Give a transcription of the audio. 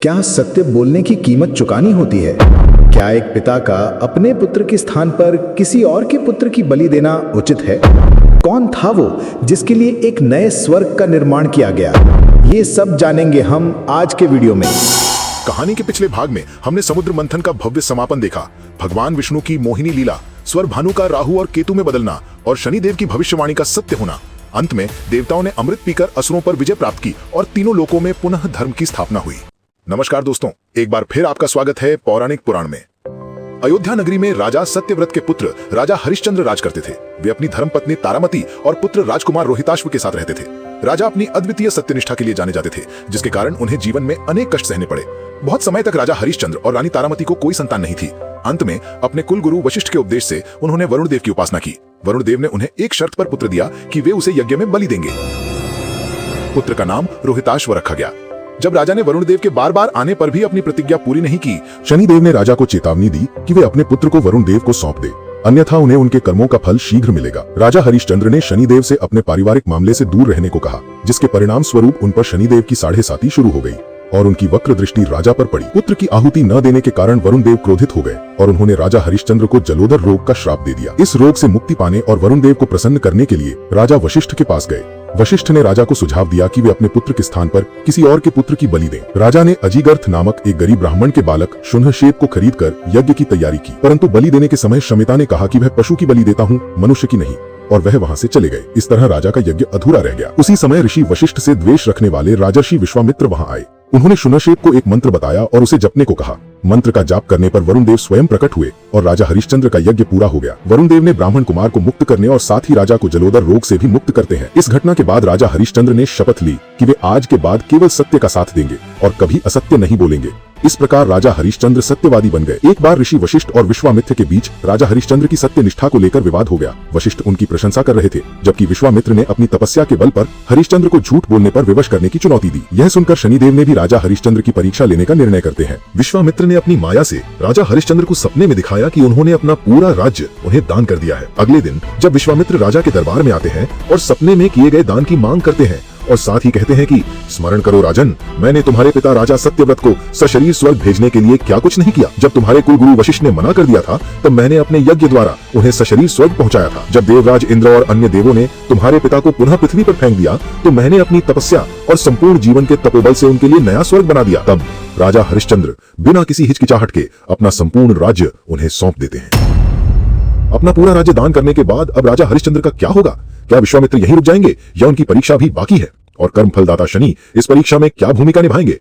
क्या सत्य बोलने की कीमत चुकानी होती है? क्या एक पिता का अपने पुत्र के स्थान पर किसी और के पुत्र की बलि देना उचित है? कौन था वो जिसके लिए एक नए स्वर्ग का निर्माण किया गया? ये सब जानेंगे हम आज के वीडियो में। कहानी के पिछले भाग में हमने समुद्र मंथन का भव्य समापन देखा, भगवान विष्णु की मोहिनी लीला, स्वर भानु का राहु और केतु में बदलना और शनिदेव की भविष्यवाणी का सत्य होना। अंत में देवताओं ने अमृत पीकर असुरों पर विजय प्राप्त की और तीनों लोकों में पुनः धर्म की स्थापना हुई। नमस्कार दोस्तों, एक बार फिर आपका स्वागत है पौराणिक पुराण में। अयोध्या नगरी में राजा सत्यव्रत के पुत्र राजा हरिश्चंद्र राज करते थे। वे अपनी धर्मपत्नी तारामती और पुत्र राजकुमार रोहिताश्व के साथ रहते थे। राजा अपनी अद्वितीय सत्यनिष्ठा के लिए जाने जाते थे, जिसके कारण उन्हें जीवन में अनेक कष्ट सहने पड़े। बहुत समय तक राजा हरिश्चंद्र और रानी तारामती को कोई संतान नहीं थी। अंत में अपने कुल गुरु वशिष्ठ के उपदेश से उन्होंने वरुण देव की उपासना की। वरुण देव ने उन्हें एक शर्त पर पुत्र दिया कि वे उसे यज्ञ में बलि देंगे। पुत्र का नाम रोहिताश्व रखा गया। जब राजा ने वरुण देव के बार बार आने पर भी अपनी प्रतिज्ञा पूरी नहीं की, शनिदेव ने राजा को चेतावनी दी कि वे अपने पुत्र को वरुण देव को सौंप दे, अन्यथा उन्हें उनके कर्मों का फल शीघ्र मिलेगा। राजा हरिश्चंद्र ने शनिदेव से अपने पारिवारिक मामले से दूर रहने को कहा, जिसके परिणाम स्वरूप उन पर शनिदेव की 7.5 शुरू हो गई और उनकी वक्र दृष्टि राजा पर पड़ी। पुत्र की आहुति न देने के कारण वरुण देव क्रोधित हो गए और उन्होंने राजा हरिश्चंद्र को जलोदर रोग का श्राप दे दिया। इस रोग से मुक्ति पाने और वरुण देव को प्रसन्न करने के लिए राजा वशिष्ठ के पास गए। वशिष्ठ ने राजा को सुझाव दिया कि वे अपने पुत्र के स्थान पर किसी और के पुत्र की बलि दें। राजा ने अजीगर्थ नामक एक गरीब ब्राह्मण के बालक शुनहशेप को खरीदकर यज्ञ की तैयारी की, परंतु बलि देने के समय शमिता ने कहा कि वह पशु की बलि देता हूँ, मनुष्य की नहीं, और वह वहां से चले गए। इस तरह राजा का यज्ञ अधूरा रह गया। उसी समय ऋषि वशिष्ठ से द्वेष रखने वाले राजर्षि विश्वामित्र वहां आए। उन्होंने शुनहशेप को एक मंत्र बताया और उसे जपने को कहा। मंत्र का जाप करने पर वरुण देव स्वयं प्रकट हुए और राजा हरिश्चंद्र का यज्ञ पूरा हो गया। वरुण देव ने ब्राह्मण कुमार को मुक्त करने और साथ ही राजा को जलोदर रोग से भी मुक्त करते हैं। इस घटना के बाद राजा हरिश्चंद्र ने शपथ ली कि वे आज के बाद केवल सत्य का साथ देंगे और कभी असत्य नहीं बोलेंगे। इस प्रकार राजा हरिश्चंद्र सत्यवादी बन गए। एक बार ऋषि वशिष्ठ और विश्वामित्र के बीच राजा हरिश्चंद्र की सत्य निष्ठा को लेकर विवाद हो गया। वशिष्ठ उनकी प्रशंसा कर रहे थे, जबकि विश्वामित्र ने अपनी तपस्या के बल पर हरिश्चंद्र को झूठ बोलने पर विवश करने की चुनौती दी। यह सुनकर शनिदेव ने भी राजा हरिश्चंद्र की परीक्षा लेने का निर्णय करते हैं। विश्वामित्र ने अपनी माया से राजा हरिश्चंद्र को सपने में दिखाया कि उन्होंने अपना पूरा राज्य उन्हें दान कर दिया है। अगले दिन जब विश्वामित्र राजा के दरबार में आते हैं और सपने में किए गए दान की मांग करते हैं और साथ ही कहते हैं कि स्मरण करो राजन, मैंने तुम्हारे पिता राजा सत्यव्रत को सशरीर स्वर्ग भेजने के लिए क्या कुछ नहीं किया। जब तुम्हारे कुलगुरु वशिष्ठ ने मना कर दिया था, तब मैंने अपने यज्ञ द्वारा उन्हें सशरीर स्वर्ग पहुंचाया था। जब देवराज इंद्र और अन्य देवों ने तुम्हारे पिता को पुनः पृथ्वी पर फेंक दिया, तो मैंने अपनी तपस्या और संपूर्ण जीवन के तपोबल से उनके लिए नया स्वर्ग बना दिया। तब राजा हरिश्चंद्र बिना किसी हिचकिचाहट के अपना संपूर्ण राज्य उन्हें सौंप देते हैं। अपना पूरा राज्य दान करने के बाद अब राजा हरिश्चंद्र का क्या होगा? क्या विश्वामित्र यहीं रुक जाएंगे या उनकी परीक्षा भी बाकी है? और कर्मफलदाता शनि इस परीक्षा में क्या भूमिका निभाएंगे?